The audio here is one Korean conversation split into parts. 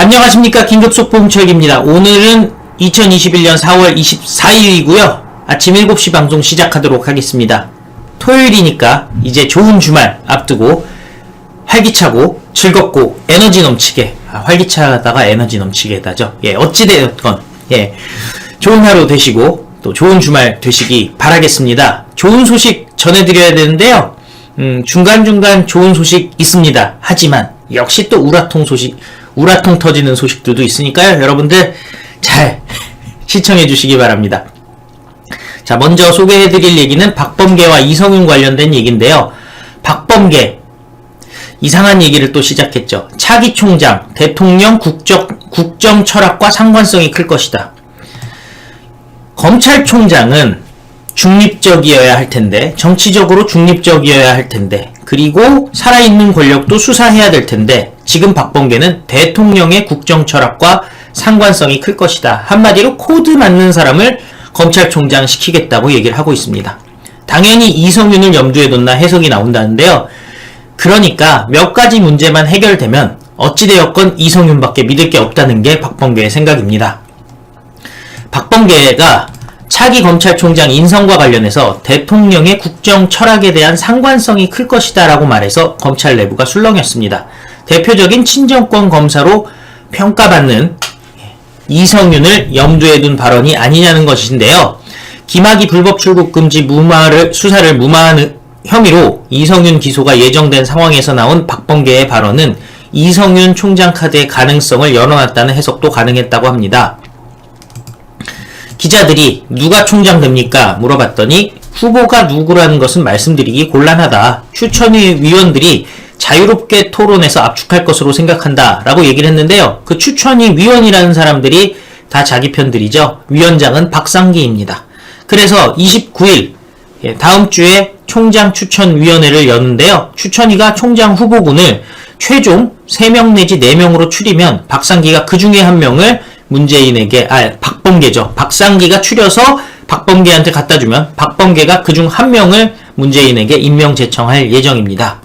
안녕하십니까. 긴급속보 홍철기입니다. 오늘은 2021년 4월 24일이고요. 아침 7시 방송 시작하도록 하겠습니다. 토요일이니까 이제 좋은 주말 앞두고 활기차고 즐겁고 에너지 넘치게, 활기차다가 에너지 넘치게다죠. 어찌되었건 좋은 하루 되시고 또 좋은 주말 되시기 바라겠습니다. 좋은 소식 전해드려야 되는데요. 중간중간 좋은 소식 있습니다. 하지만 역시 또 우라통 터지는 소식들도 있으니까요. 여러분들 잘 시청해 주시기 바랍니다. 자, 먼저 소개해드릴 얘기는 박범계와 이성윤 관련된 얘기인데요. 박범계, 이상한 얘기를 또 시작했죠. 차기 총장, 대통령 국정 철학과 상관성이 클 것이다. 검찰총장은 중립적이어야 할 텐데, 정치적으로 중립적이어야 할 텐데, 그리고 살아있는 권력도 수사해야 될 텐데, 지금 박범계는 대통령의 국정 철학과 상관성이 클 것이다. 한마디로 코드 맞는 사람을 검찰총장 시키겠다고 얘기를 하고 있습니다. 당연히 이성윤을 염두에 뒀나 해석이 나온다는데요. 그러니까 몇 가지 문제만 해결되면 어찌되었건 이성윤밖에 믿을 게 없다는 게 박범계의 생각입니다. 박범계가 차기 검찰총장 인선과 관련해서 대통령의 국정 철학에 대한 상관성이 클 것이다 라고 말해서 검찰 내부가 술렁였습니다. 대표적인 친정권 검사로 평가받는 이성윤을 염두에 둔 발언이 아니냐는 것인데요. 김학의 불법 출국 금지 수사를 무마한 혐의로 이성윤 기소가 예정된 상황에서 나온 박범계의 발언은 이성윤 총장 카드의 가능성을 열어놨다는 해석도 가능했다고 합니다. 기자들이 누가 총장 됩니까? 물어봤더니 후보가 누구라는 것은 말씀드리기 곤란하다. 추천위 위원들이 자유롭게 토론해서 압축할 것으로 생각한다 라고 얘기를 했는데요. 그 추천위 위원이라는 사람들이 다 자기 편들이죠. 위원장은 박상기입니다. 그래서 29일 다음 주에 총장 추천위원회를 여는데요. 추천위가 총장 후보군을 최종 3명 내지 4명으로 추리면 박상기가 그 중에 한 명을 박범계죠. 박상기가 추려서 박범계한테 갖다주면 박범계가 그중 한 명을 문재인에게 임명 제청할 예정입니다.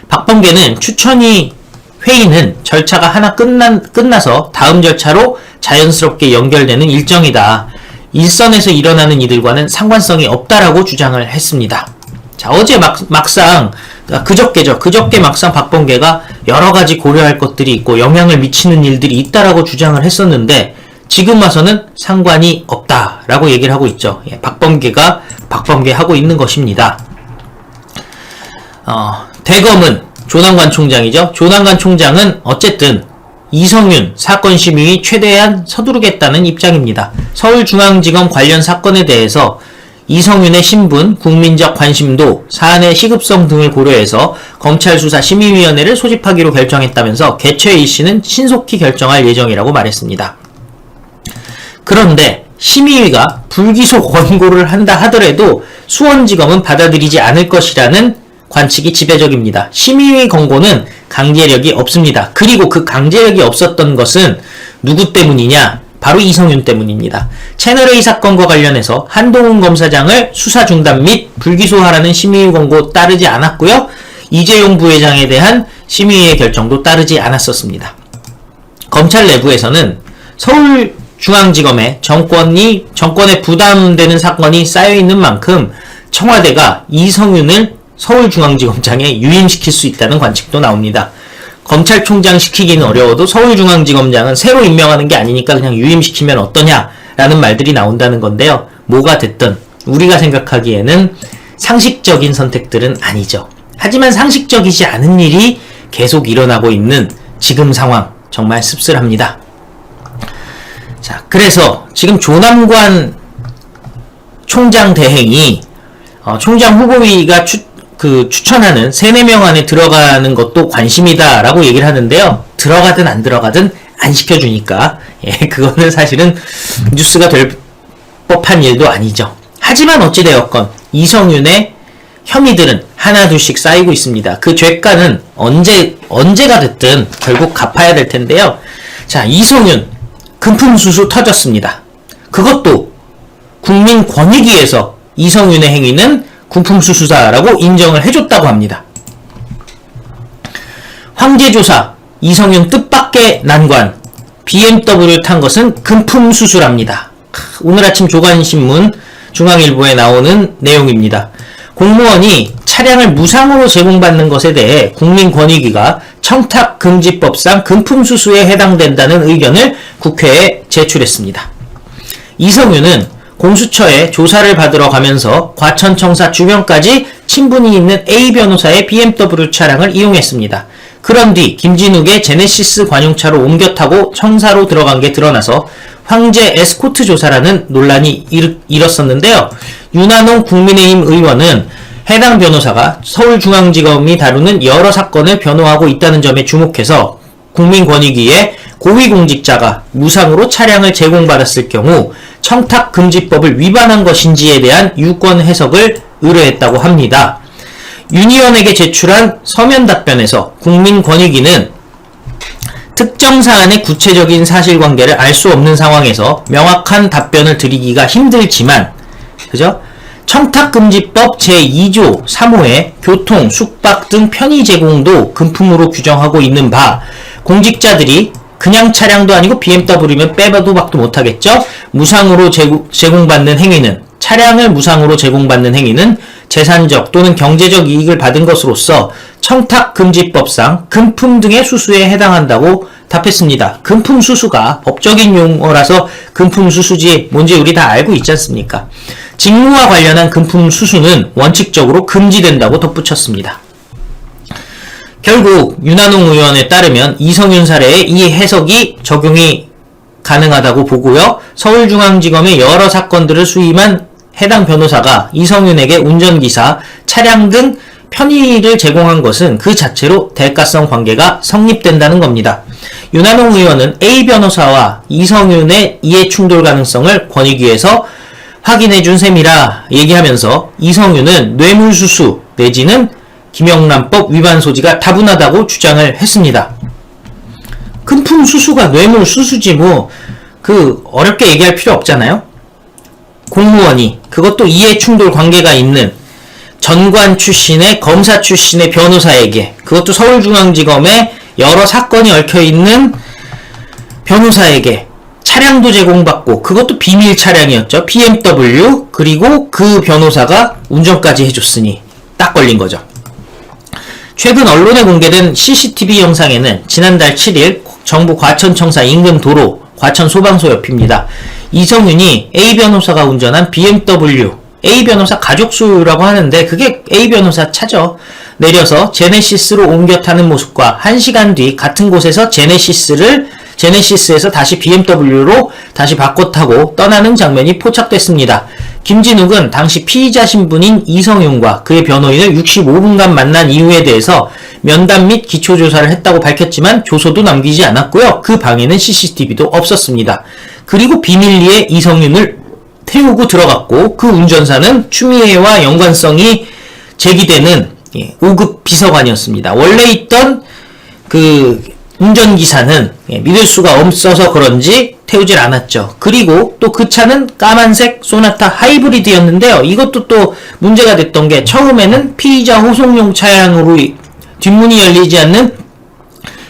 박범계는 추천위 회의는 절차가 하나 끝나서 다음 절차로 자연스럽게 연결되는 일정이다. 일선에서 일어나는 이들과는 상관성이 없다라고 주장을 했습니다. 자, 어제 그저께 막상 박범계가 여러가지 고려할 것들이 있고 영향을 미치는 일들이 있다라고 주장을 했었는데 지금 와서는 상관이 없다라고 얘기를 하고 있죠. 박범계가 하고 있는 것입니다. 대검은 조남관 총장이죠. 조남관 총장은 어쨌든 이성윤 사건 심의위 최대한 서두르겠다는 입장입니다. 서울중앙지검 관련 사건에 대해서 이성윤의 신분, 국민적 관심도, 사안의 시급성 등을 고려해서 검찰수사심의위원회를 소집하기로 결정했다면서 개최 일시는 신속히 결정할 예정이라고 말했습니다. 그런데 심의위가 불기소 권고를 한다 하더라도 수원지검은 받아들이지 않을 것이라는 관측이 지배적입니다. 심의위 권고는 강제력이 없습니다. 그리고 그 강제력이 없었던 것은 누구 때문이냐? 바로 이성윤 때문입니다. 채널A 사건과 관련해서 한동훈 검사장을 수사 중단 및 불기소하라는 심의위 권고 따르지 않았고요. 이재용 부회장에 대한 심의위의 결정도 따르지 않았었습니다. 검찰 내부에서는 서울중앙지검에 정권에 부담되는 사건이 쌓여있는 만큼 청와대가 이성윤을 서울중앙지검장에 유임시킬 수 있다는 관측도 나옵니다. 검찰총장 시키기는 어려워도 서울중앙지검장은 새로 임명하는 게 아니니까 그냥 유임시키면 어떠냐라는 말들이 나온다는 건데요. 뭐가 됐든 우리가 생각하기에는 상식적인 선택들은 아니죠. 하지만 상식적이지 않은 일이 계속 일어나고 있는 지금 상황 정말 씁쓸합니다. 자, 그래서 지금 조남관 총장 대행이 총장 후보위가 추천하는 3-4명 안에 들어가는 것도 관심이다 라고 얘기를 하는데요. 들어가든 안 들어가든 안 시켜주니까 그거는 사실은 뉴스가 될 법한 일도 아니죠. 하지만 어찌되었건 이성윤의 혐의들은 하나둘씩 쌓이고 있습니다. 그 죄가는 언제가 됐든 결국 갚아야 될 텐데요. 자, 이성윤 금품수수 터졌습니다. 그것도 국민권익위에서 이성윤의 행위는 군품수수자라고 인정을 해줬다고 합니다. 황제조사 이성윤 뜻밖의 최악의 난관, BMW 탄 것은 금품 수수랍니다. 오늘 아침 조간신문 중앙일보에 나오는 내용입니다. 공무원이 차량을 무상으로 제공받는 것에 대해 국민권익위가 청탁금지법상 금품 수수에 해당된다는 의견을 국회에 제출했습니다. 이성윤은 공수처에 조사를 받으러 가면서 과천청사 주변까지 친분이 있는 A 변호사의 BMW 차량을 이용했습니다. 그런 뒤 김진욱의 제네시스 관용차로 옮겨 타고 청사로 들어간 게 드러나서 황제 에스코트 조사라는 논란이 일었었는데요. 윤한홍 국민의힘 의원은 해당 변호사가 서울중앙지검이 다루는 여러 사건을 변호하고 있다는 점에 주목해서 국민권익위에 고위공직자가 무상으로 차량을 제공받았을 경우 청탁금지법을 위반한 것인지에 대한 유권 해석을 의뢰했다고 합니다. 윤 의원에게 제출한 서면 답변에서 국민권익위는 특정 사안의 구체적인 사실관계를 알 수 없는 상황에서 명확한 답변을 드리기가 힘들지만, 그죠? 청탁금지법 제2조 3호에 교통, 숙박 등 편의 제공도 금품으로 규정하고 있는 바, 공직자들이 그냥 차량도 아니고 BMW면 빼봐도 박도 못하겠죠? 무상으로 제공받는 행위는, 차량을 무상으로 제공받는 행위는 재산적 또는 경제적 이익을 받은 것으로서 청탁금지법상 금품 등의 수수에 해당한다고 답했습니다. 금품 수수가 법적인 용어라서 금품 수수지 뭔지 우리 다 알고 있지 않습니까? 직무와 관련한 금품 수수는 원칙적으로 금지된다고 덧붙였습니다. 결국 윤한홍 의원에 따르면 이성윤 사례에 이 해석이 적용이 가능하다고 보고요. 서울중앙지검의 여러 사건들을 수임한 해당 변호사가 이성윤에게 운전기사, 차량 등 편의를 제공한 것은 그 자체로 대가성 관계가 성립된다는 겁니다. 윤한홍 의원은 A 변호사와 이성윤의 이해충돌 가능성을 권익위에서 확인해준 셈이라 얘기하면서 이성윤은 뇌물수수 내지는 김영란법 위반 소지가 다분하다고 주장을 했습니다. 금품 수수가 뇌물 수수지 어렵게 얘기할 필요 없잖아요. 공무원이, 그것도 이해충돌 관계가 있는 전관 출신의 검사 출신의 변호사에게, 그것도 서울중앙지검에 여러 사건이 얽혀있는 변호사에게 차량도 제공받고, 그것도 비밀 차량이었죠. BMW. 그리고 그 변호사가 운전까지 해줬으니 딱 걸린 거죠. 최근 언론에 공개된 CCTV 영상에는 지난달 7일 정부 과천청사 인근 도로 과천 소방서 옆입니다. 이성윤이 A 변호사가 운전한 BMW, A 변호사 가족 소유라고 하는데 그게 A 변호사 차죠. 내려서 제네시스로 옮겨 타는 모습과 1시간 뒤 같은 곳에서 제네시스에서 다시 BMW로 다시 바꿔 타고 떠나는 장면이 포착됐습니다. 김진욱은 당시 피의자 신분인 이성윤과 그의 변호인을 65분간 만난 이유에 대해서 면담 및 기초조사를 했다고 밝혔지만 조서도 남기지 않았고요. 그 방에는 CCTV도 없었습니다. 그리고 비밀리에 이성윤을 태우고 들어갔고, 그 운전사는 추미애와 연관성이 제기되는 5급 비서관이었습니다. 원래 있던 그 운전기사는 믿을 수가 없어서 그런지 태우질 않았죠. 그리고 또 그 차는 까만색 소나타 하이브리드였는데요. 이것도 또 문제가 됐던 게, 처음에는 피의자 호송용 차량으로, 뒷문이 열리지 않는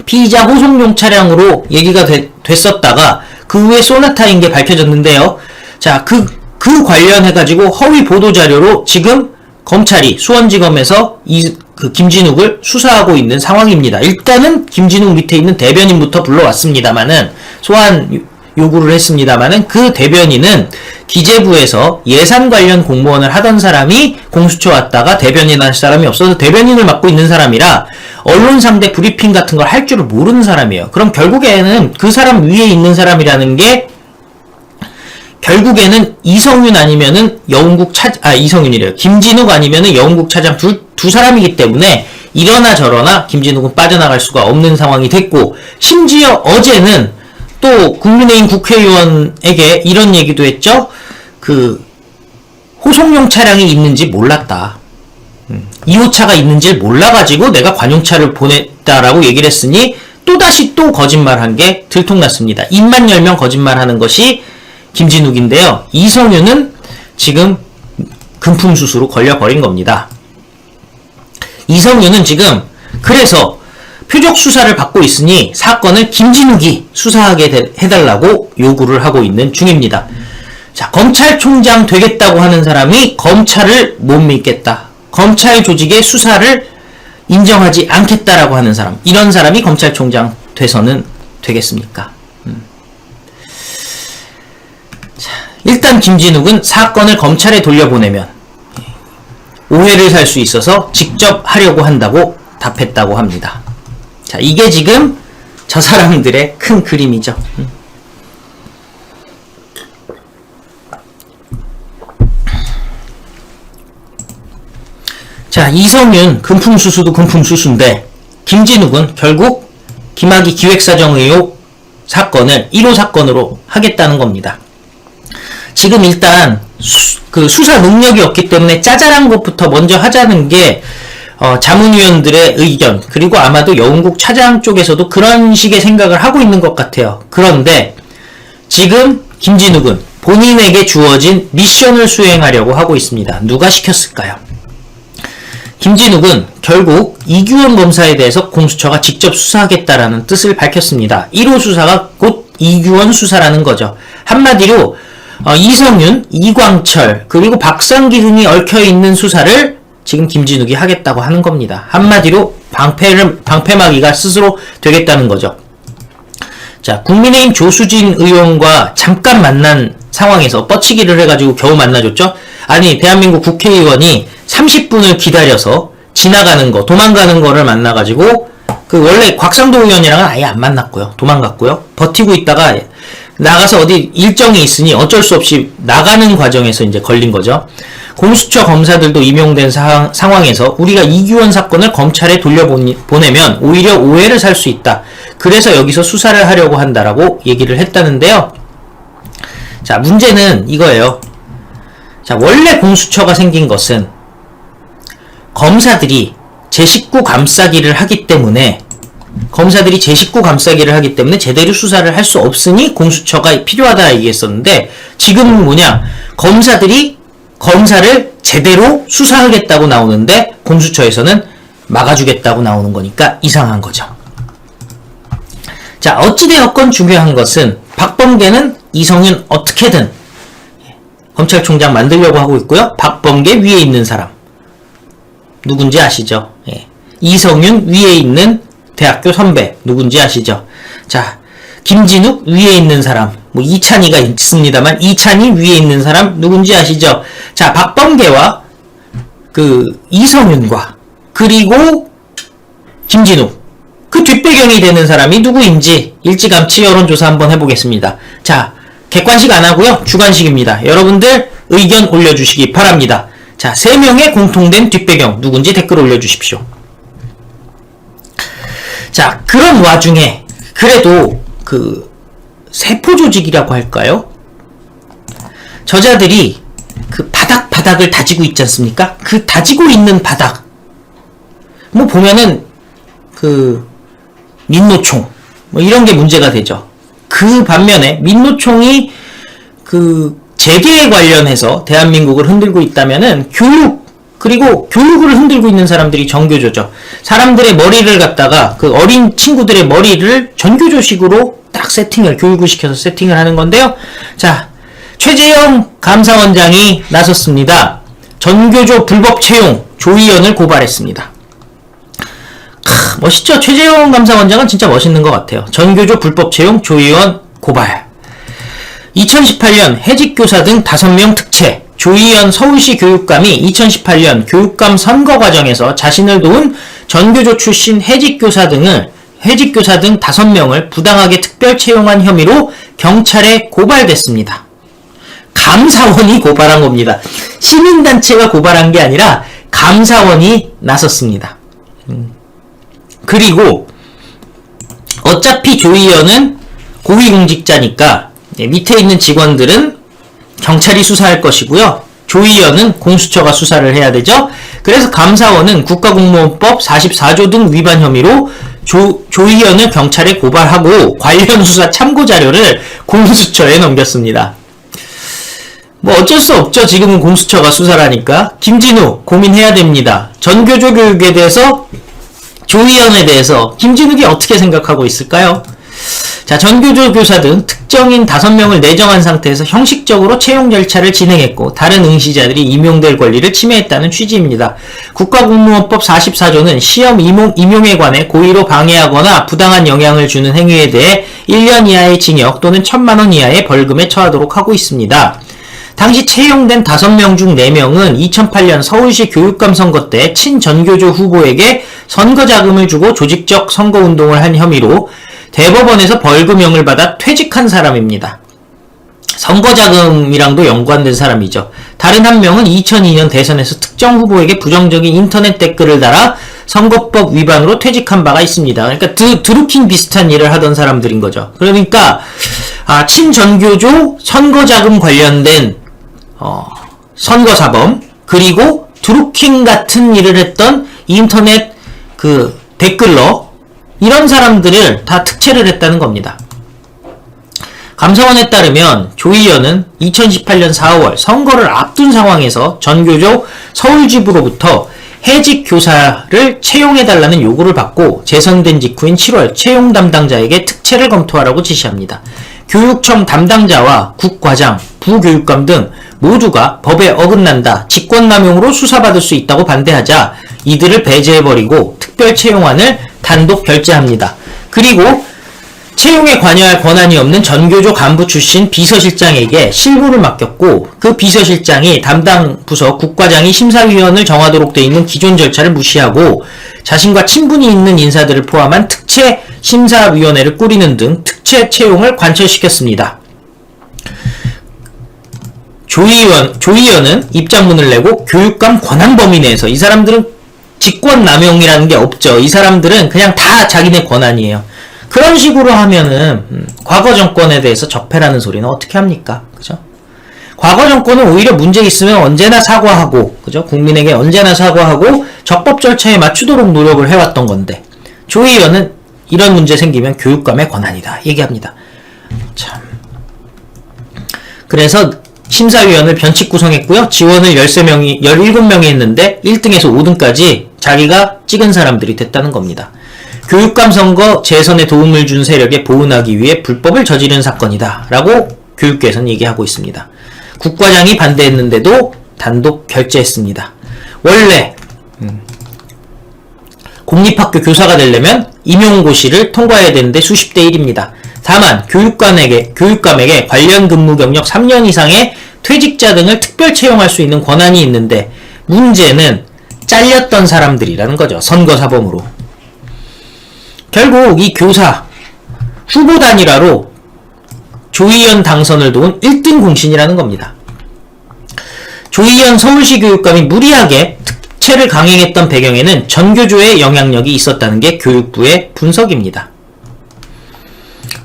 피의자 호송용 차량으로 얘기가 됐었다가 그 후에 소나타인 게 밝혀졌는데요. 자, 그 관련해가지고 허위 보도자료로 지금 검찰이 수원지검에서 김진욱을 수사하고 있는 상황입니다. 일단은 김진욱 밑에 있는 대변인부터 불러왔습니다만은, 소환 요구를 했습니다만은, 그 대변인은 기재부에서 예산 관련 공무원을 하던 사람이 공수처 왔다가 대변인 할 사람이 없어서 대변인을 맡고 있는 사람이라 언론 상대 브리핑 같은 걸 할 줄을 모르는 사람이에요. 그럼 결국에는 그 사람 위에 있는 사람이라는 게 결국에는 이성윤 아니면은 이성윤이래요. 김진욱 아니면은 여운국 차장 두 사람이기 때문에 이러나 저러나 김진욱은 빠져나갈 수가 없는 상황이 됐고, 심지어 어제는 또 국민의힘 국회의원에게 이런 얘기도 했죠. 호송용 차량이 있는지 몰랐다. 2호차가 있는지 몰라가지고 내가 관용차를 보냈다라고 얘기를 했으니 또다시 또 거짓말한 게 들통났습니다. 입만 열면 거짓말하는 것이 김진욱인데요. 이성윤은 지금 금품수수로 걸려버린 겁니다. 이성윤은 지금 그래서 표적 수사를 받고 있으니 사건을 김진욱이 수사하게 해달라고 요구를 하고 있는 중입니다. 자, 검찰총장 되겠다고 하는 사람이 검찰을 못 믿겠다. 검찰 조직의 수사를 인정하지 않겠다라고 하는 사람. 이런 사람이 검찰총장 돼서는 되겠습니까? 자, 일단 김진욱은 사건을 검찰에 돌려보내면 오해를 살 수 있어서 직접 하려고 한다고 답했다고 합니다. 자, 이게 지금 저 사람들의 큰 그림이죠. 자, 이성윤 금품수수도 금품수수인데 김진욱은 결국 김학의 기획사정 의혹 사건을 1호 사건으로 하겠다는 겁니다. 지금 일단 수사 능력이 없기 때문에 짜잘한 것부터 먼저 하자는 게 자문위원들의 의견, 그리고 아마도 여운국 차장 쪽에서도 그런 식의 생각을 하고 있는 것 같아요. 그런데 지금 김진욱은 본인에게 주어진 미션을 수행하려고 하고 있습니다. 누가 시켰을까요? 김진욱은 결국 이규원 검사에 대해서 공수처가 직접 수사하겠다라는 뜻을 밝혔습니다. 1호 수사가 곧 이규원 수사라는 거죠. 한마디로 이성윤, 이광철, 그리고 박상기 등이 얽혀있는 수사를 지금 김진욱이 하겠다고 하는 겁니다. 한마디로 방패막이가 스스로 되겠다는 거죠. 자, 국민의힘 조수진 의원과 잠깐 만난 상황에서 뻗치기를 해가지고 겨우 만나줬죠? 아니, 대한민국 국회의원이 30분을 기다려서 지나가는 거, 도망가는 거를 만나가지고 원래 곽상도 의원이랑은 아예 안 만났고요. 도망갔고요. 버티고 있다가 나가서 어디 일정이 있으니 어쩔 수 없이 나가는 과정에서 이제 걸린 거죠. 공수처 검사들도 임용된 상황에서 우리가 이규원 사건을 검찰에 돌려보내면 오히려 오해를 살 수 있다. 그래서 여기서 수사를 하려고 한다라고 얘기를 했다는데요. 자, 문제는 이거예요. 자, 원래 공수처가 생긴 것은 검사들이 제 식구 감싸기를 하기 때문에 제대로 수사를 할 수 없으니 공수처가 필요하다 얘기했었는데, 지금은 뭐냐, 검사들이 검사를 제대로 수사하겠다고 나오는데 공수처에서는 막아주겠다고 나오는 거니까 이상한 거죠. 자, 어찌되었건 중요한 것은 박범계는 이성윤 어떻게든 검찰총장 만들려고 하고 있고요. 박범계 위에 있는 사람 누군지 아시죠? 예. 이성윤 위에 있는 대학교 선배 누군지 아시죠? 자, 김진욱 위에 있는 사람, 뭐 이찬이가 있습니다만 이찬이 위에 있는 사람 누군지 아시죠? 자, 박범계와 이성윤과 그리고 김진욱, 그 뒷배경이 되는 사람이 누구인지 일찌감치 여론조사 한번 해보겠습니다. 자, 객관식 안 하고요, 주관식입니다. 여러분들 의견 올려주시기 바랍니다. 자, 3명의 공통된 뒷배경 누군지 댓글 올려주십시오. 자, 그런 와중에 그래도 세포조직이라고 할까요? 저자들이 바닥을 다지고 있지 않습니까? 그 다지고 있는 바닥, 뭐 보면은 민노총 뭐 이런 게 문제가 되죠. 그 반면에 민노총이 재계에 관련해서 대한민국을 흔들고 있다면은 그리고 교육을 흔들고 있는 사람들이 전교조죠. 사람들의 머리를 갖다가 어린 친구들의 머리를 전교조식으로 딱 교육을 시켜서 세팅을 하는 건데요. 자, 최재형 감사원장이 나섰습니다. 전교조 불법 채용 조의원을 고발했습니다. 멋있죠? 최재형 감사원장은 진짜 멋있는 것 같아요. 전교조 불법 채용 조의원 고발. 2018년 해직교사 등 5명 특채. 조의원 서울시 교육감이 2018년 교육감 선거 과정에서 자신을 도운 전교조 출신 해직교사 등 5명을 부당하게 특별 채용한 혐의로 경찰에 고발됐습니다. 감사원이 고발한 겁니다. 시민단체가 고발한 게 아니라 감사원이 나섰습니다. 그리고 어차피 조의원은 고위공직자니까 밑에 있는 직원들은 경찰이 수사할 것이고요. 조의원은 공수처가 수사를 해야 되죠. 그래서 감사원은 국가공무원법 44조 등 위반 혐의로 조의원을 경찰에 고발하고 관련 수사 참고자료를 공수처에 넘겼습니다. 뭐 어쩔 수 없죠. 지금은 공수처가 수사를 하니까. 김진욱 고민해야 됩니다. 전교조 교육에 대해서 조희연에 대해서 김진욱이 어떻게 생각하고 있을까요? 자, 전교조 교사 등 특정인 5명을 내정한 상태에서 형식적으로 채용 절차를 진행했고 다른 응시자들이 임용될 권리를 침해했다는 취지입니다. 국가공무원법 44조는 시험 임용에 관해 고의로 방해하거나 부당한 영향을 주는 행위에 대해 1년 이하의 징역 또는 1,000만 원 이하의 벌금에 처하도록 하고 있습니다. 당시 채용된 5명 중 4명은 2008년 서울시 교육감 선거 때 친전교조 후보에게 선거자금을 주고 조직적 선거운동을 한 혐의로 대법원에서 벌금형을 받아 퇴직한 사람입니다. 선거자금이랑도 연관된 사람이죠. 다른 한 명은 2002년 대선에서 특정 후보에게 부정적인 인터넷 댓글을 달아 선거법 위반으로 퇴직한 바가 있습니다. 그러니까 드루킹 비슷한 일을 하던 사람들인 거죠. 그러니까 친전교조 선거자금 관련된 선거사범, 그리고 드루킹 같은 일을 했던 인터넷 댓글러, 이런 사람들을 다 특채를 했다는 겁니다. 감사원에 따르면 조희연은 2018년 4월 선거를 앞둔 상황에서 전교조 서울지부로부터 해직 교사를 채용해달라는 요구를 받고 재선된 직후인 7월 채용 담당자에게 특채를 검토하라고 지시합니다. 교육청 담당자와 국과장, 부교육감 등 모두가 법에 어긋난다, 직권남용으로 수사받을 수 있다고 반대하자 이들을 배제해버리고 특별 채용안을 단독 결재합니다. 그리고 채용에 관여할 권한이 없는 전교조 간부 출신 비서실장에게 실무를 맡겼고 그 비서실장이 담당 부서 국과장이 심사위원을 정하도록 돼 있는 기존 절차를 무시하고 자신과 친분이 있는 인사들을 포함한 특채 심사위원회를 꾸리는 등 특채 채용을 관철시켰습니다. 조희연은 입장문을 내고 교육감 권한 범위 내에서, 이 사람들은 직권남용이라는 게 없죠. 이 사람들은 그냥 다 자기네 권한이에요. 그런 식으로 하면은 과거 정권에 대해서 적폐라는 소리는 어떻게 합니까? 그죠? 과거 정권은 오히려 문제 있으면 언제나 사과하고, 그죠? 국민에게 언제나 사과하고 적법 절차에 맞추도록 노력을 해왔던 건데, 조희연은 이런 문제 생기면 교육감의 권한이다 얘기합니다. 참. 그래서 심사위원을 변칙 구성했고요. 지원을 17명이 했는데 1등에서 5등까지 자기가 찍은 사람들이 됐다는 겁니다. 교육감 선거 재선에 도움을 준 세력에 보은하기 위해 불법을 저지른 사건이다 라고 교육계에서는 얘기하고 있습니다. 국과장이 반대했는데도 단독 결재했습니다. 원래 공립학교 교사가 되려면 임용고시를 통과해야 되는데 수십 대 1입니다. 다만 교육감에게 관련 근무 경력 3년 이상의 퇴직자 등을 특별 채용할 수 있는 권한이 있는데 문제는 잘렸던 사람들이라는 거죠. 선거사범으로. 결국 이 교사 후보 단일화로 조희연 당선을 도운 1등 공신이라는 겁니다. 조희연 서울시 교육감이 무리하게 특채를 강행했던 배경에는 전교조의 영향력이 있었다는 게 교육부의 분석입니다.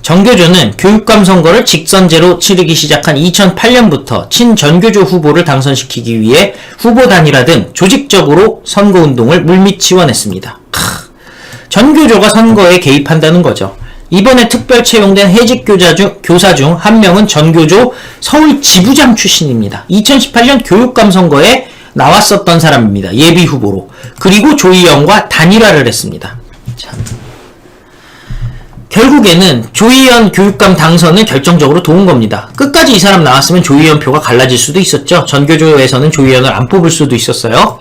전교조는 교육감 선거를 직선제로 치르기 시작한 2008년부터 친전교조 후보를 당선시키기 위해 후보 단일화 등 조직적으로 선거운동을 물밑 지원했습니다. 전교조가 선거에 개입한다는 거죠. 이번에 특별 채용된 해직 교사 중 한 명은 전교조 서울 지부장 출신입니다. 2018년 교육감 선거에 나왔었던 사람입니다. 예비 후보로. 그리고 조희연과 단일화를 했습니다. 참. 결국에는 조희연 교육감 당선을 결정적으로 도운 겁니다. 끝까지 이 사람 나왔으면 조희연 표가 갈라질 수도 있었죠. 전교조에서는 조희연을 안 뽑을 수도 있었어요.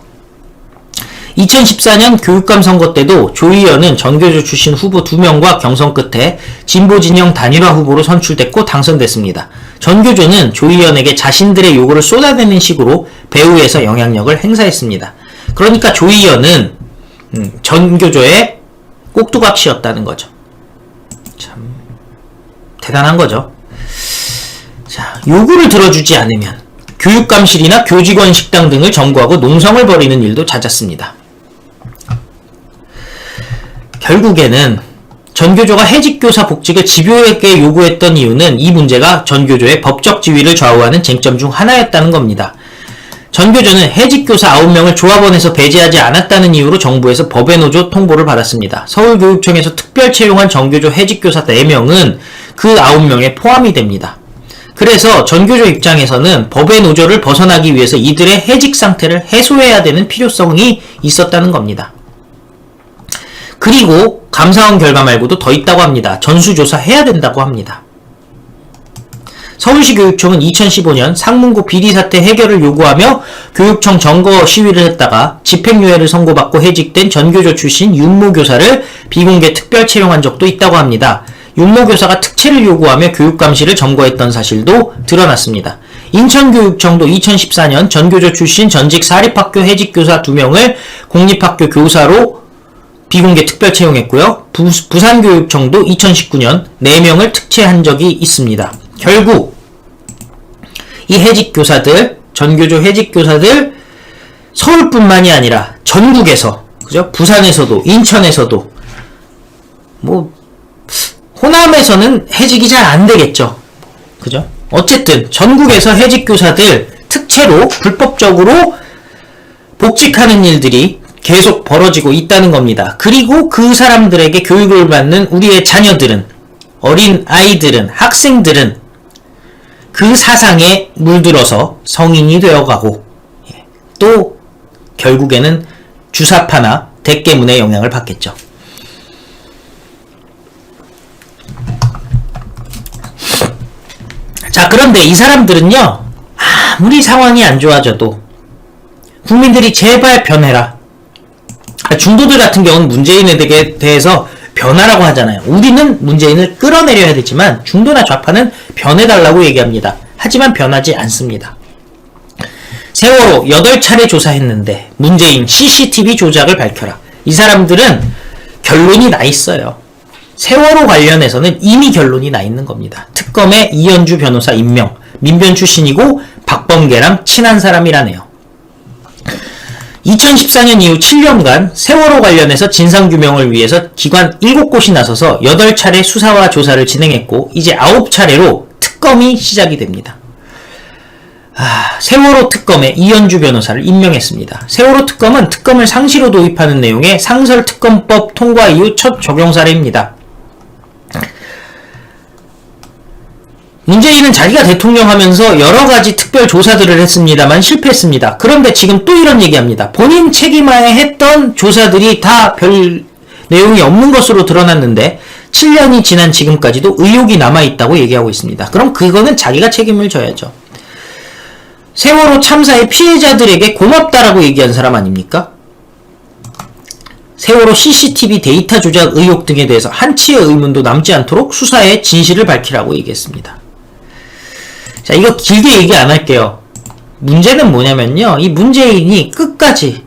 2014년 교육감 선거 때도 조희연은 전교조 출신 후보 2명과 경선 끝에 진보진영 단일화 후보로 선출됐고 당선됐습니다. 전교조는 조희연에게 자신들의 요구를 쏟아내는 식으로 배후에서 영향력을 행사했습니다. 그러니까 조희연은 전교조의 꼭두각시였다는 거죠. 참 대단한 거죠. 자, 요구를 들어주지 않으면 교육감실이나 교직원 식당 등을 점거하고 농성을 벌이는 일도 잦았습니다. 결국에는 전교조가 해직교사 복직을 집요하게 요구했던 이유는 이 문제가 전교조의 법적 지위를 좌우하는 쟁점 중 하나였다는 겁니다. 전교조는 해직교사 9명을 조합원에서 배제하지 않았다는 이유로 정부에서 법의 노조 통보를 받았습니다. 서울교육청에서 특별 채용한 전교조 해직교사 4명은 그 9명에 포함이 됩니다. 그래서 전교조 입장에서는 법의 노조를 벗어나기 위해서 이들의 해직 상태를 해소해야 되는 필요성이 있었다는 겁니다. 그리고 감사원 결과 말고도 더 있다고 합니다. 전수조사 해야 된다고 합니다. 서울시 교육청은 2015년 상문고 비리 사태 해결을 요구하며 교육청 점거 시위를 했다가 집행유예를 선고받고 해직된 전교조 출신 윤모교사를 비공개 특별 채용한 적도 있다고 합니다. 윤모교사가 특채를 요구하며 교육감시를 점거했던 사실도 드러났습니다. 인천교육청도 2014년 전교조 출신 전직 사립학교 해직교사 2명을 공립학교 교사로 비공개 특별 채용했고요. 부산교육청도 2019년 4명을 특채한 적이 있습니다. 결국 이 해직교사들, 전교조 해직교사들 서울뿐만이 아니라 전국에서, 그죠? 부산에서도, 인천에서도, 호남에서는 해직이 잘 안 되겠죠. 그죠? 어쨌든 전국에서 해직교사들 특채로 불법적으로 복직하는 일들이 계속 벌어지고 있다는 겁니다. 그리고 그 사람들에게 교육을 받는 우리의 자녀들은, 어린 아이들은, 학생들은 그 사상에 물들어서 성인이 되어가고 또 결국에는 주사파나 대깨문의 영향을 받겠죠. 자, 그런데 이 사람들은요, 아무리 상황이 안 좋아져도 국민들이 제발 변해라. 중도들 같은 경우는 문재인에 대해서 변화라고 하잖아요. 우리는 문재인을 끌어내려야 되지만 중도나 좌파는 변해달라고 얘기합니다. 하지만 변하지 않습니다. 세월호 8차례 조사했는데 문재인 CCTV 조작을 밝혀라. 이 사람들은 결론이 나 있어요. 세월호 관련해서는 이미 결론이 나 있는 겁니다. 특검에 이현주 변호사 임명, 민변 출신이고 박범계랑 친한 사람이라네요. 2014년 이후 7년간 세월호 관련해서 진상규명을 위해서 기관 7곳이 나서서 8차례 수사와 조사를 진행했고 이제 9차례로 특검이 시작이 됩니다. 세월호 특검에 이현주 변호사를 임명했습니다. 세월호 특검은 특검을 상시로 도입하는 내용의 상설특검법 통과 이후 첫 적용 사례입니다. 문재인은 자기가 대통령 하면서 여러가지 특별 조사들을 했습니다만 실패했습니다. 그런데 지금 또 이런 얘기합니다. 본인 책임하에 했던 조사들이 다 별 내용이 없는 것으로 드러났는데 7년이 지난 지금까지도 의혹이 남아있다고 얘기하고 있습니다. 그럼 그거는 자기가 책임을 져야죠. 세월호 참사의 피해자들에게 고맙다라고 얘기한 사람 아닙니까? 세월호 CCTV 데이터 조작 의혹 등에 대해서 한치의 의문도 남지 않도록 수사에 진실을 밝히라고 얘기했습니다. 자, 이거 길게 얘기 안 할게요. 문제는 뭐냐면요. 이 문재인이 끝까지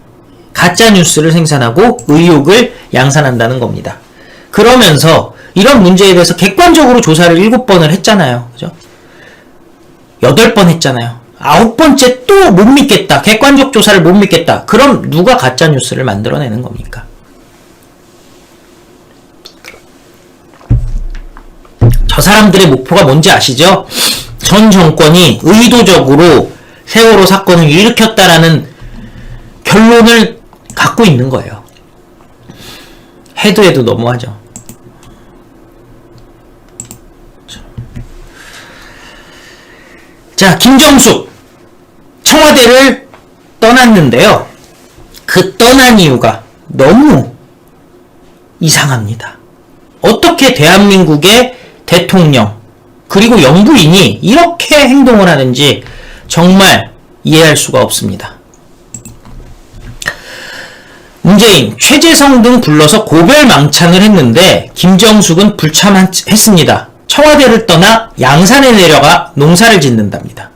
가짜뉴스를 생산하고 의혹을 양산한다는 겁니다. 그러면서 이런 문제에 대해서 객관적으로 조사를 7번을 했잖아요. 그죠? 8번 했잖아요. 9번째 또 못 믿겠다. 객관적 조사를 못 믿겠다. 그럼 누가 가짜뉴스를 만들어내는 겁니까? 저 사람들의 목표가 뭔지 아시죠? 전 정권이 의도적으로 세월호 사건을 일으켰다라는 결론을 갖고 있는 거예요. 해도 너무하죠. 자, 김정숙 청와대를 떠났는데요. 그 떠난 이유가 너무 이상합니다. 어떻게 대한민국의 대통령 그리고 영부인이 이렇게 행동을 하는지 정말 이해할 수가 없습니다. 문재인, 최재성 등 불러서 고별망찬을 했는데 김정숙은 불참했습니다. 청와대를 떠나 양산에 내려가 농사를 짓는답니다.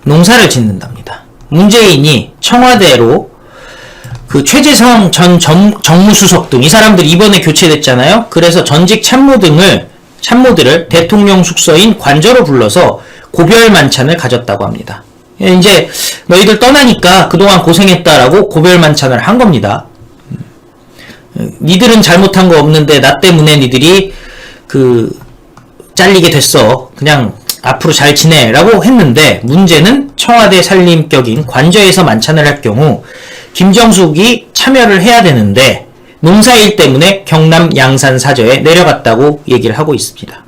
농사를 짓는답니다. 문재인이 청와대로 그 최재성 전 정무수석 등 이 사람들 이번에 교체됐잖아요. 그래서 전직 참모들을 대통령 숙소인 관저로 불러서 고별 만찬을 가졌다고 합니다. 이제 너희들 떠나니까 그동안 고생했다라고 고별 만찬을 한 겁니다. 니들은 잘못한 거 없는데 나 때문에 니들이 잘리게 됐어. 그냥 앞으로 잘 지내라고 했는데 문제는 청와대 살림격인 관저에서 만찬을 할 경우 김정숙이 참여를 해야 되는데 농사일 때문에 경남 양산 사저에 내려갔다고 얘기를 하고 있습니다.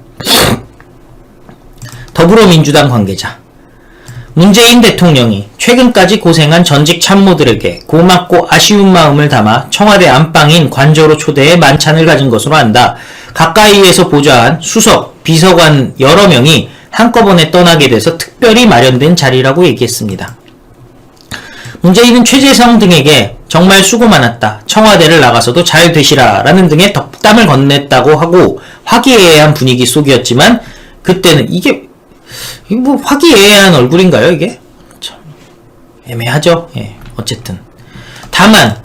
더불어민주당 관계자. 문재인 대통령이 최근까지 고생한 전직 참모들에게 고맙고 아쉬운 마음을 담아 청와대 안방인 관저로 초대해 만찬을 가진 것으로 안다. 가까이에서 보좌한 수석, 비서관 여러 명이 한꺼번에 떠나게 돼서 특별히 마련된 자리라고 얘기했습니다. 문재인은 최재성 등에게 정말 수고 많았다. 청와대를 나가서도 잘 되시라 라는 등의 덕담을 건넸다고 하고 화기애애한 분위기 속이었지만 그때는 이게 뭐 화기애애한 얼굴인가요 이게? 참 애매하죠. 예, 어쨌든 다만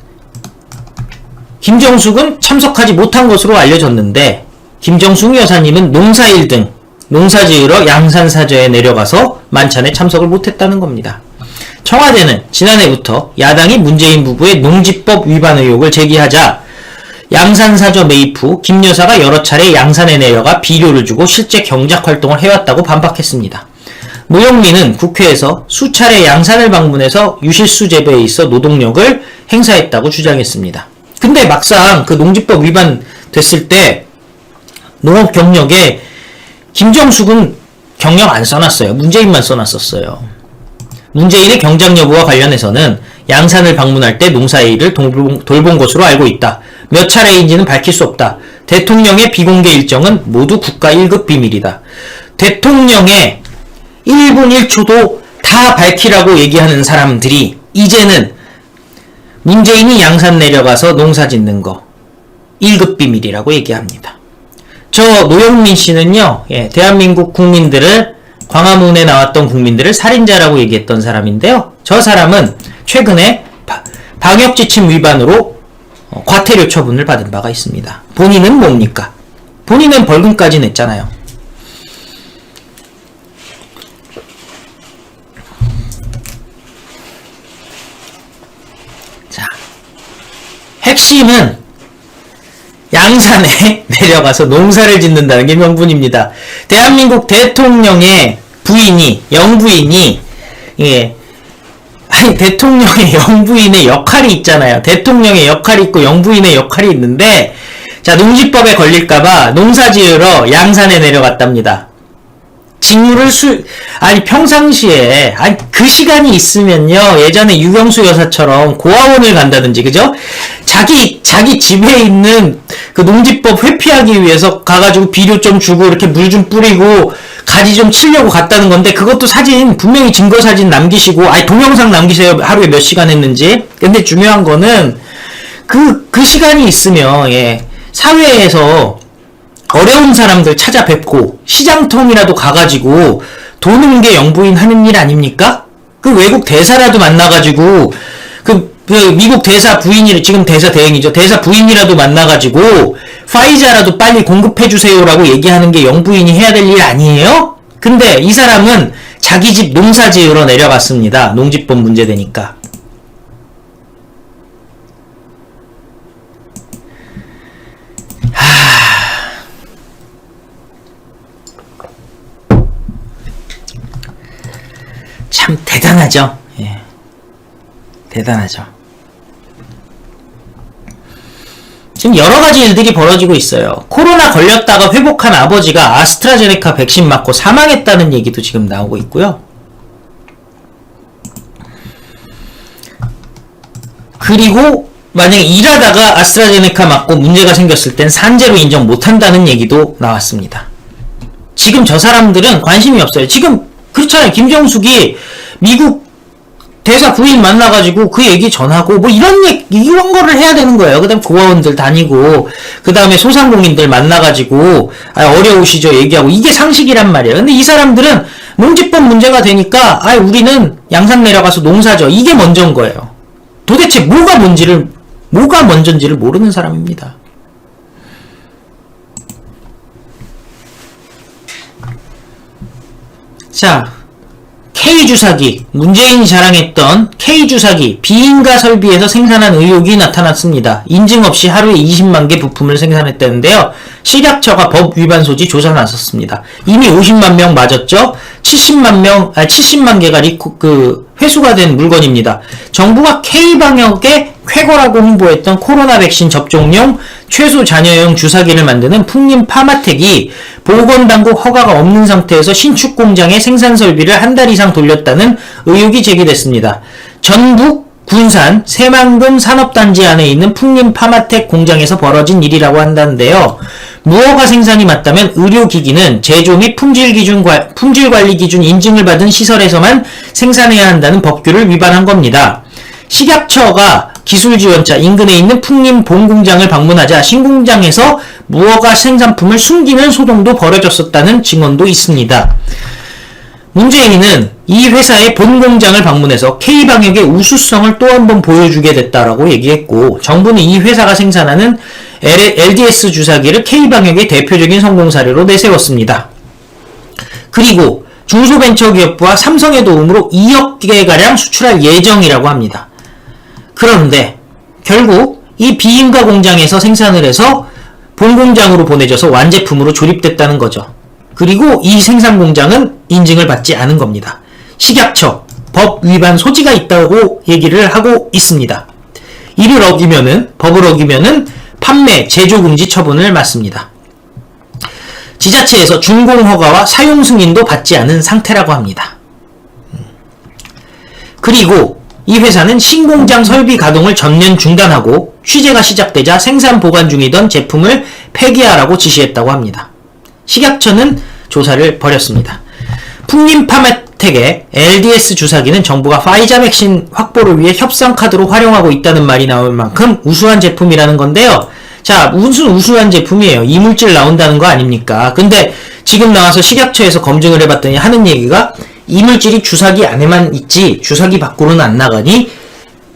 김정숙은 참석하지 못한 것으로 알려졌는데 김정숙 여사님은 농사일 등 농사 지으러 양산사저에 내려가서 만찬에 참석을 못했다는 겁니다. 청와대는 지난해부터 야당이 문재인 부부의 농지법 위반 의혹을 제기하자 양산사저 매입 후 김 여사가 여러 차례 양산에 내려가 비료를 주고 실제 경작 활동을 해왔다고 반박했습니다. 노영민은 국회에서 수차례 양산을 방문해서 유실수 재배에 있어 노동력을 행사했다고 주장했습니다. 근데 막상 그 농지법 위반 됐을 때 농업 경력에 김정숙은 경력 안 써놨어요. 문재인만 써놨었어요. 문재인의 경작 여부와 관련해서는 양산을 방문할 때 농사일을 돌본 것으로 알고 있다. 몇 차례인지는 밝힐 수 없다. 대통령의 비공개 일정은 모두 국가 1급 비밀이다. 대통령의 1분 1초도 다 밝히라고 얘기하는 사람들이 이제는 문재인이 양산 내려가서 농사 짓는 거 1급 비밀이라고 얘기합니다. 저 노영민 씨는요, 대한민국 국민들을 광화문에 나왔던 국민들을 살인자라고 얘기했던 사람인데요. 저 사람은 최근에 방역지침 위반으로 과태료 처분을 받은 바가 있습니다. 본인은 뭡니까? 본인은 벌금까지 냈잖아요. 자, 핵심은 양산에 내려가서 농사를 짓는다는 게 명분입니다. 대한민국 대통령의 부인이, 영부인이, 대통령의 영부인의 역할이 있잖아요. 대통령의 역할이 있고 영부인의 역할이 있는데, 자, 농지법에 걸릴까봐 농사 지으러 양산에 내려갔답니다. 직무를 평상시에, 그 시간이 있으면요, 예전에 유경수 여사처럼 고아원을 간다든지, 그죠? 자기 집에 있는 그 농지법 회피하기 위해서 가가지고 비료 좀 주고, 이렇게 물 좀 뿌리고, 가지 좀 치려고 갔다는 건데, 그것도 사진, 분명히 증거 사진 남기시고, 동영상 남기세요. 하루에 몇 시간 했는지. 근데 중요한 거는, 그 시간이 있으면, 사회에서 어려운 사람들 찾아뵙고 시장통이라도 가가지고 도는 게 영부인 하는 일 아닙니까? 그 외국 대사라도 만나가지고 그 미국 대사 부인이 지금 대사 대행이죠. 대사 부인이라도 만나가지고 파이자라도 빨리 공급해주세요라고 얘기하는 게 영부인이 해야 될 일 아니에요? 근데 이 사람은 자기 집 농사 지으러 내려갔습니다. 농지법 문제되니까. 참 대단하죠. 대단하죠. 지금 여러가지 일들이 벌어지고 있어요. 코로나 걸렸다가 회복한 아버지가 아스트라제네카 백신 맞고 사망했다는 얘기도 지금 나오고 있고요. 그리고 만약에 일하다가 아스트라제네카 맞고 문제가 생겼을 땐 산재로 인정 못한다는 얘기도 나왔습니다. 지금 저 사람들은 관심이 없어요. 지금 그렇잖아요. 김정숙이 미국 대사 부인 만나가지고 그 얘기 전하고 뭐 이런 거를 해야 되는 거예요. 그 다음에 고아원들 다니고 그 다음에 소상공인들 만나가지고 어려우시죠 얘기하고 이게 상식이란 말이에요. 근데 이 사람들은 농지법 문제가 되니까 우리는 양산 내려가서 농사죠. 이게 먼저인 거예요. 도대체 뭐가 먼저인지를 모르는 사람입니다. 자, K주사기, 문재인이 자랑했던 K주사기 비인가 설비에서 생산한 의혹이 나타났습니다. 인증 없이 하루에 20만 개 부품을 생산했다는데요. 식약처가 법 위반 소지 조사 나섰습니다. 이미 50만 명 맞았죠? 70만 개가 회수가 된 물건입니다. 정부가 K방역에 쾌거라고 홍보했던 코로나 백신 접종용 최소 잔여용 주사기를 만드는 풍림 파마텍이 보건당국 허가가 없는 상태에서 신축 공장의 생산 설비를 한 달 이상 돌렸다는 의혹이 제기됐습니다. 전북 군산 새만금 산업단지 안에 있는 풍림 파마텍 공장에서 벌어진 일이라고 한다는데요. 무허가 생산이 맞다면 의료기기는 제조 및 품질관리 기준 인증을 받은 시설에서만 생산해야 한다는 법규를 위반한 겁니다. 식약처가 기술지원자 인근에 있는 풍림 본공장을 방문하자 신공장에서 무허가 생산품을 숨기는 소동도 벌어졌었다는 증언도 있습니다. 문재인은 이 회사의 본공장을 방문해서 K방역의 우수성을 또 한 번 보여주게 됐다라고 얘기했고, 정부는 이 회사가 생산하는 LDS 주사기를 K방역의 대표적인 성공 사례로 내세웠습니다. 그리고 중소벤처기업부와 삼성의 도움으로 2억 개가량 수출할 예정이라고 합니다. 그런데 결국 이 비인가 공장에서 생산을 해서 본공장으로 보내져서 완제품으로 조립됐다는 거죠. 그리고 이 생산 공장은 인증을 받지 않은 겁니다. 식약처 법 위반 소지가 있다고 얘기를 하고 있습니다. 법을 어기면은 판매, 제조 금지 처분을 맞습니다. 지자체에서 준공 허가와 사용 승인도 받지 않은 상태라고 합니다. 그리고 이 회사는 신공장 설비 가동을 전면 중단하고 취재가 시작되자 생산 보관 중이던 제품을 폐기하라고 지시했다고 합니다. 식약처는 조사를 벌였습니다. 풍림 파마텍의 LDS 주사기는 정부가 파이자 백신 확보를 위해 협상 카드로 활용하고 있다는 말이 나올 만큼 우수한 제품이라는 건데요. 자, 무슨 우수한 제품이에요? 이물질 나온다는 거 아닙니까? 근데 지금 나와서 식약처에서 검증을 해봤더니 하는 얘기가 이물질이 주사기 안에만 있지 주사기 밖으로는 안 나가니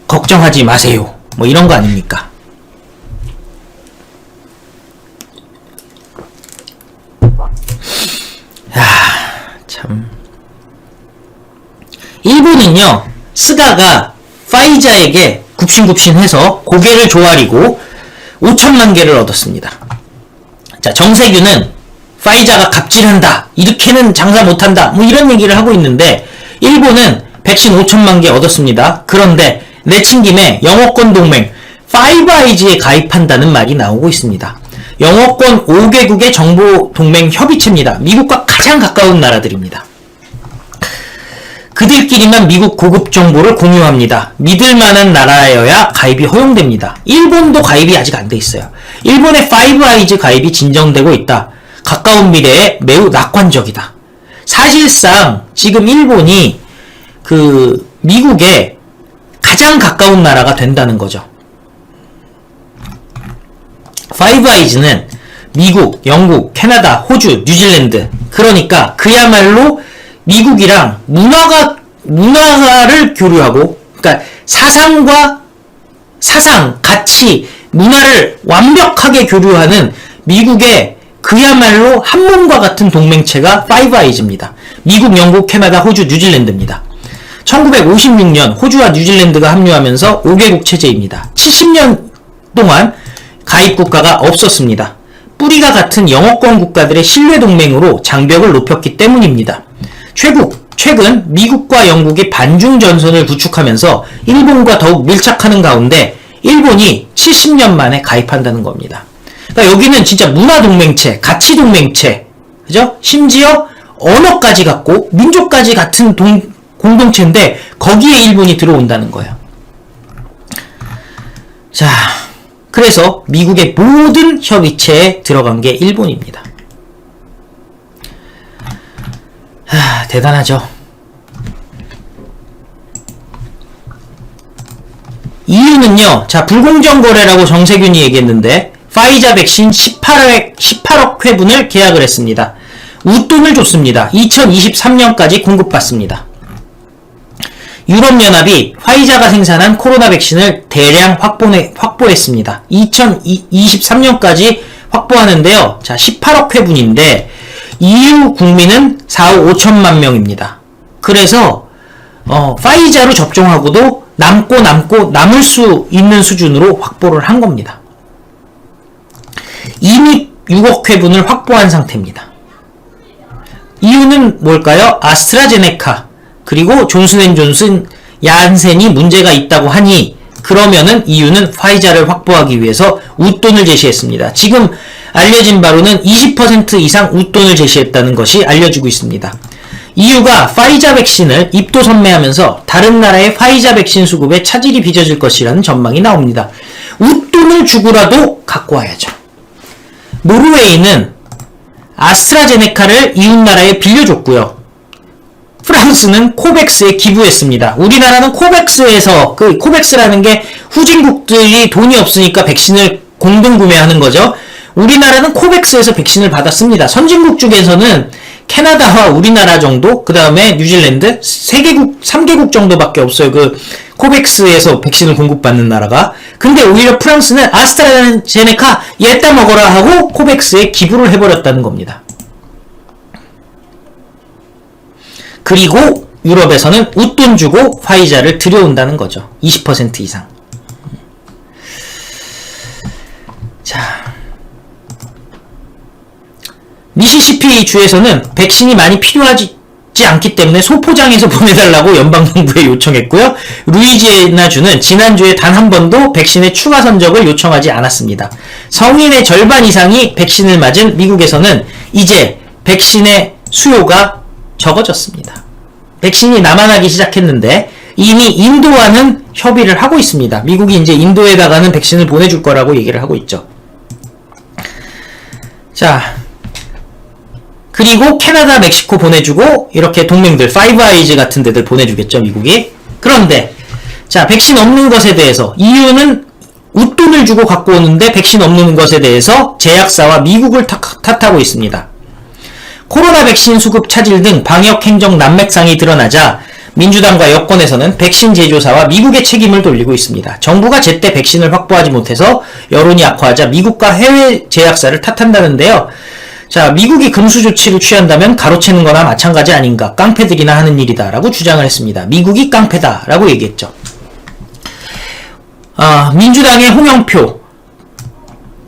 걱정하지 마세요. 뭐 이런 거 아닙니까? 참. 일본은요, 스가가 파이자에게 굽신굽신해서 고개를 조아리고 5천만 개를 얻었습니다. 자, 정세균은 파이자가 갑질한다, 이렇게는 장사 못한다, 뭐 이런 얘기를 하고 있는데, 일본은 백신 5천만 개 얻었습니다. 그런데 내친 김에 영어권 동맹 파이브아이즈에 가입한다는 말이 나오고 있습니다. 영어권 5개국의 정보 동맹 협의체입니다. 미국과 가장 가까운 나라들입니다. 그들끼리만 미국 고급 정보를 공유합니다. 믿을만한 나라여야 가입이 허용됩니다. 일본도 가입이 아직 안 돼 있어요. 일본의 파이브아이즈 가입이 진정되고 있다. 가까운 미래에 매우 낙관적이다. 사실상 지금 일본이 미국에 가장 가까운 나라가 된다는 거죠. 파이브아이즈는 미국, 영국, 캐나다, 호주, 뉴질랜드, 그러니까 그야말로 미국이랑 문화를 교류하고, 그러니까 사상, 가치, 문화를 완벽하게 교류하는 미국의 그야말로 한 몸과 같은 동맹체가 파이브아이즈입니다. 미국, 영국, 캐나다, 호주, 뉴질랜드입니다. 1956년 호주와 뉴질랜드가 합류하면서 5개국 체제입니다. 70년 동안 가입 국가가 없었습니다. 뿌리가 같은 영어권 국가들의 신뢰 동맹으로 장벽을 높였기 때문입니다. 최근 미국과 영국이 반중 전선을 구축하면서 일본과 더욱 밀착하는 가운데 일본이 70년 만에 가입한다는 겁니다. 그러니까 여기는 진짜 문화 동맹체, 가치 동맹체, 그죠? 심지어 언어까지 갖고 민족까지 같은 공동체인데 거기에 일본이 들어온다는 거예요. 자, 그래서 미국의 모든 협의체에 들어간 게 일본입니다. 대단하죠. 이유는요, 자, 불공정 거래라고 정세균이 얘기했는데, 파이자 백신 18억 회분을 계약을 했습니다. 웃돈을 줬습니다. 2023년까지 공급받습니다. 유럽연합이 파이자가 생산한 코로나 백신을 대량 확보했습니다. 2023년까지 확보하는데요. 자, 18억 회분인데 EU 국민은 4억 5천만 명입니다. 그래서 파이자로 접종하고도 남을 수 있는 수준으로 확보를 한 겁니다. 이미 6억 회분을 확보한 상태입니다. 이유는 뭘까요? 아스트라제네카 그리고 존슨앤존슨 얀센이 문제가 있다고 하니 그러면은 이유는 화이자를 확보하기 위해서 웃돈을 제시했습니다. 지금 알려진 바로는 20% 이상 웃돈을 제시했다는 것이 알려지고 있습니다. 이유가 파이자 백신을 입도 선매하면서 다른 나라의 파이자 백신 수급에 차질이 빚어질 것이라는 전망이 나옵니다. 웃돈을 주고라도 갖고 와야죠. 노르웨이는 아스트라제네카를 이웃나라에 빌려줬고요. 프랑스는 코백스에 기부했습니다. 우리나라는 코백스에서 코백스라는 게 후진국들이 돈이 없으니까 백신을 공동 구매하는 거죠. 우리나라는 코백스에서 백신을 받았습니다. 선진국 중에서는 캐나다와 우리나라 정도, 그 다음에 뉴질랜드, 3개국 정도밖에 없어요. 코백스에서 백신을 공급받는 나라가. 근데 오히려 프랑스는 아스트라제네카 얘따 먹어라 하고 코백스에 기부를 해버렸다는 겁니다. 그리고 유럽에서는 웃돈 주고 화이자를 들여온다는 거죠. 20% 이상. 자, 미시시피 주에서는 백신이 많이 필요하지 않기 때문에 소포장해서 보내달라고 연방정부에 요청했고요. 루이지애나 주는 지난주에 단 한 번도 백신의 추가 선적을 요청하지 않았습니다. 성인의 절반 이상이 백신을 맞은 미국에서는 이제 백신의 수요가 적어졌습니다. 백신이 남아나기 시작했는데 이미 인도와는 협의를 하고 있습니다. 미국이 이제 인도에다가는 백신을 보내줄 거라고 얘기를 하고 있죠. 자, 그리고 캐나다, 멕시코 보내주고 이렇게 동맹들, 파이브 아이즈 같은 데들 보내주겠죠, 미국이. 그런데 자, 백신 없는 것에 대해서 이유는 웃돈을 주고 갖고 오는데 백신 없는 것에 대해서 제약사와 미국을 탓하고 있습니다. 코로나 백신 수급 차질 등 방역 행정 난맥상이 드러나자 민주당과 여권에서는 백신 제조사와 미국의 책임을 돌리고 있습니다. 정부가 제때 백신을 확보하지 못해서 여론이 악화하자 미국과 해외 제약사를 탓한다는데요. 자, 미국이 금수 조치를 취한다면 가로채는 거나 마찬가지 아닌가, 깡패들이나 하는 일이다 라고 주장을 했습니다. 미국이 깡패다 라고 얘기했죠. 민주당의 홍영표,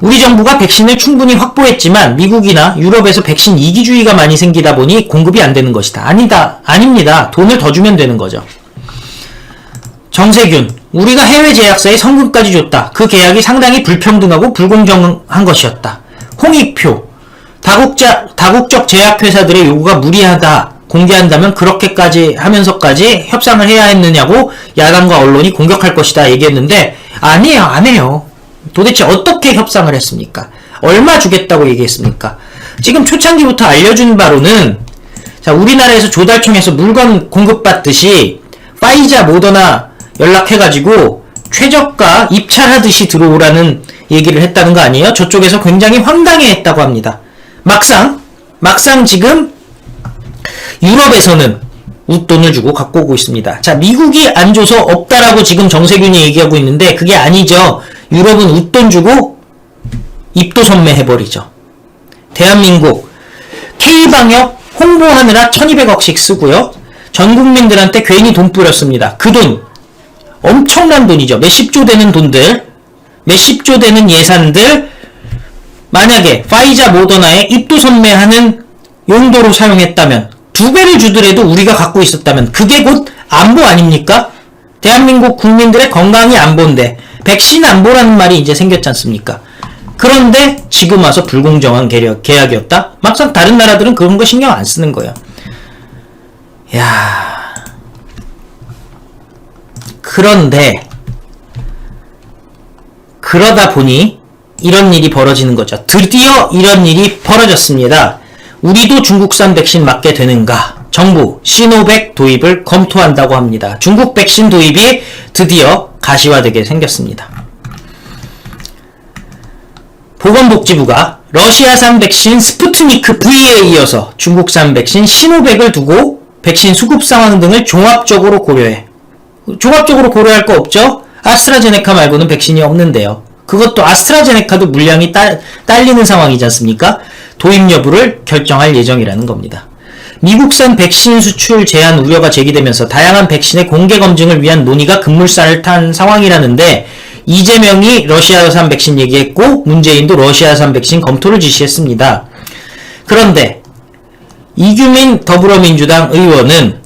우리 정부가 백신을 충분히 확보했지만 미국이나 유럽에서 백신 이기주의가 많이 생기다 보니 공급이 안 되는 것이다. 아닙니다. 돈을 더 주면 되는 거죠. 정세균, 우리가 해외 제약사에 성금까지 줬다. 그 계약이 상당히 불평등하고 불공정한 것이었다. 홍익표, 다국적 제약회사들의 요구가 무리하다. 공개한다면 그렇게까지 하면서까지 협상을 해야 했느냐고 야당과 언론이 공격할 것이다 얘기했는데 아니에요. 안 해요. 도대체 어떻게 협상을 했습니까? 얼마 주겠다고 얘기했습니까? 지금 초창기부터 알려준 바로는 자, 우리나라에서 조달청에서 물건 공급받듯이 파이자, 모더나 연락해가지고 최저가 입찰하듯이 들어오라는 얘기를 했다는 거 아니에요? 저쪽에서 굉장히 황당해했다고 합니다. 막상 지금 유럽에서는 웃돈을 주고 갖고 오고 있습니다. 자, 미국이 안 줘서 없다라고 지금 정세균이 얘기하고 있는데 그게 아니죠. 유럽은 웃돈 주고 입도 선매해버리죠. 대한민국 K방역 홍보하느라 1200억씩 쓰고요. 전 국민들한테 괜히 돈 뿌렸습니다. 그 돈 엄청난 돈이죠. 몇십조 되는 돈들, 몇십조 되는 예산들 만약에 파이자, 모더나에 입도 선매하는 용도로 사용했다면 2배를 주더라도 우리가 갖고 있었다면 그게 곧 안보 아닙니까? 대한민국 국민들의 건강이 안보인데 백신 안보라는 말이 이제 생겼지 않습니까? 그런데 지금 와서 불공정한 계약이었다? 막상 다른 나라들은 그런 거 신경 안 쓰는 거예요. 야, 그런데 그러다 보니 이런 일이 벌어지는 거죠. 드디어 이런 일이 벌어졌습니다. 우리도 중국산 백신 맞게 되는가? 정부 시노백 도입을 검토한다고 합니다. 중국 백신 도입이 드디어 가시화되게 생겼습니다. 보건복지부가 러시아산 백신 스푸트니크 V에 이어서 중국산 백신 시노백을 두고 백신 수급 상황 등을 종합적으로 고려해. 종합적으로 고려할 거 없죠? 아스트라제네카 말고는 백신이 없는데요. 그것도 아스트라제네카도 물량이 딸리는 상황이지 않습니까? 도입 여부를 결정할 예정이라는 겁니다. 미국산 백신 수출 제한 우려가 제기되면서 다양한 백신의 공개 검증을 위한 논의가 급물살을 탄 상황이라는데 이재명이 러시아산 백신 얘기했고 문재인도 러시아산 백신 검토를 지시했습니다. 그런데 이규민 더불어민주당 의원은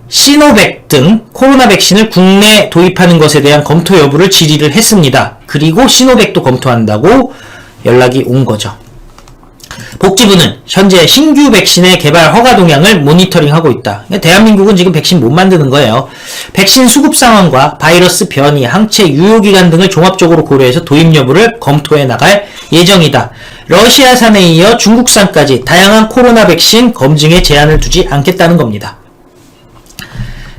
시노백 등 코로나 백신을 국내 도입하는 것에 대한 검토 여부를 질의를 했습니다. 그리고 시노백도 검토한다고 연락이 온 거죠. 복지부는 현재 신규 백신의 개발 허가 동향을 모니터링하고 있다. 대한민국은 지금 백신 못 만드는 거예요. 백신 수급 상황과 바이러스 변이, 항체 유효기간 등을 종합적으로 고려해서 도입 여부를 검토해 나갈 예정이다. 러시아산에 이어 중국산까지 다양한 코로나 백신 검증에 제한을 두지 않겠다는 겁니다.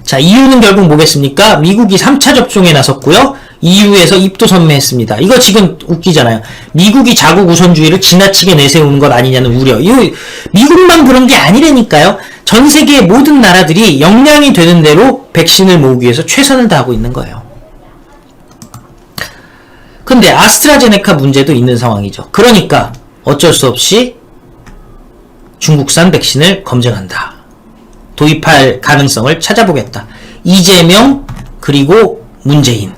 자, 이유는 결국 뭐겠습니까? 미국이 3차 접종에 나섰고요. EU에서 입도 선매했습니다. 이거 지금 웃기잖아요. 미국이 자국 우선주의를 지나치게 내세우는 것 아니냐는 우려. 이거 미국만 그런 게 아니라니까요. 전 세계의 모든 나라들이 역량이 되는 대로 백신을 모으기 위해서 최선을 다하고 있는 거예요. 근데 아스트라제네카 문제도 있는 상황이죠. 그러니까 어쩔 수 없이 중국산 백신을 검증한다. 도입할 가능성을 찾아보겠다. 이재명 그리고 문재인.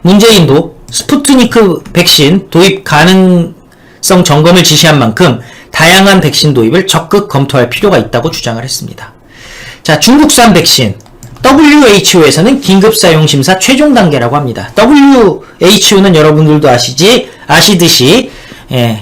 문재인도 스푸트니크 백신 도입 가능성 점검을 지시한 만큼 다양한 백신 도입을 적극 검토할 필요가 있다고 주장을 했습니다. 자, 중국산 백신 WHO에서는 긴급사용심사 최종 단계라고 합니다. WHO는 여러분들도 아시듯이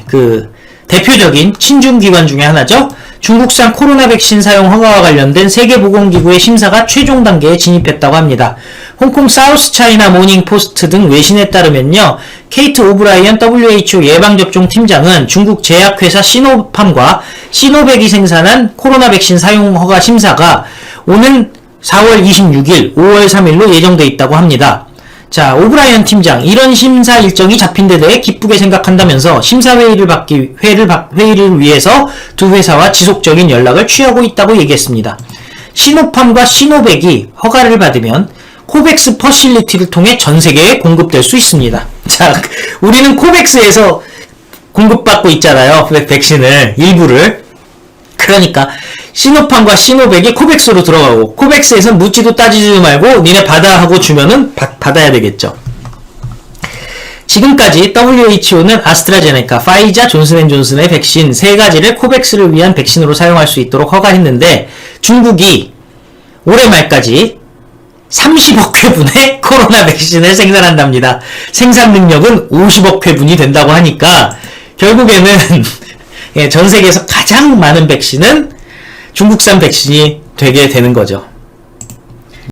그 대표적인 친중기관 중에 하나죠. 중국산 코로나 백신 사용 허가와 관련된 세계보건기구의 심사가 최종 단계에 진입했다고 합니다. 홍콩 사우스 차이나 모닝 포스트 등 외신에 따르면요. 케이트 오브라이언 WHO 예방접종 팀장은 중국 제약회사 시노팜과 시노백이 생산한 코로나 백신 사용 허가 심사가 오는 4월 26일, 5월 3일로 예정돼 있다고 합니다. 자, 오브라이언 팀장, 이런 심사 일정이 잡힌 데 대해 기쁘게 생각한다면서 심사회의를 위해서 두 회사와 지속적인 연락을 취하고 있다고 얘기했습니다. 시노팜과 시노백이 허가를 받으면 코백스 퍼실리티를 통해 전 세계에 공급될 수 있습니다. 자, 우리는 코백스에서 공급받고 있잖아요. 백신을, 일부를. 그러니까 시노팜과 시노백이 코백스로 들어가고 코백스에선 묻지도 따지지도 말고 니네 받아 하고 주면은 받아야 되겠죠. 지금까지 WHO는 아스트라제네카, 파이자, 존슨앤존슨의 백신 3가지를 코백스를 위한 백신으로 사용할 수 있도록 허가했는데 중국이 올해 말까지 30억 회분의 코로나 백신을 생산한답니다. 생산 능력은 50억 회분이 된다고 하니까 결국에는 전 세계에서 가장 많은 백신은 중국산 백신이 되게 되는 거죠.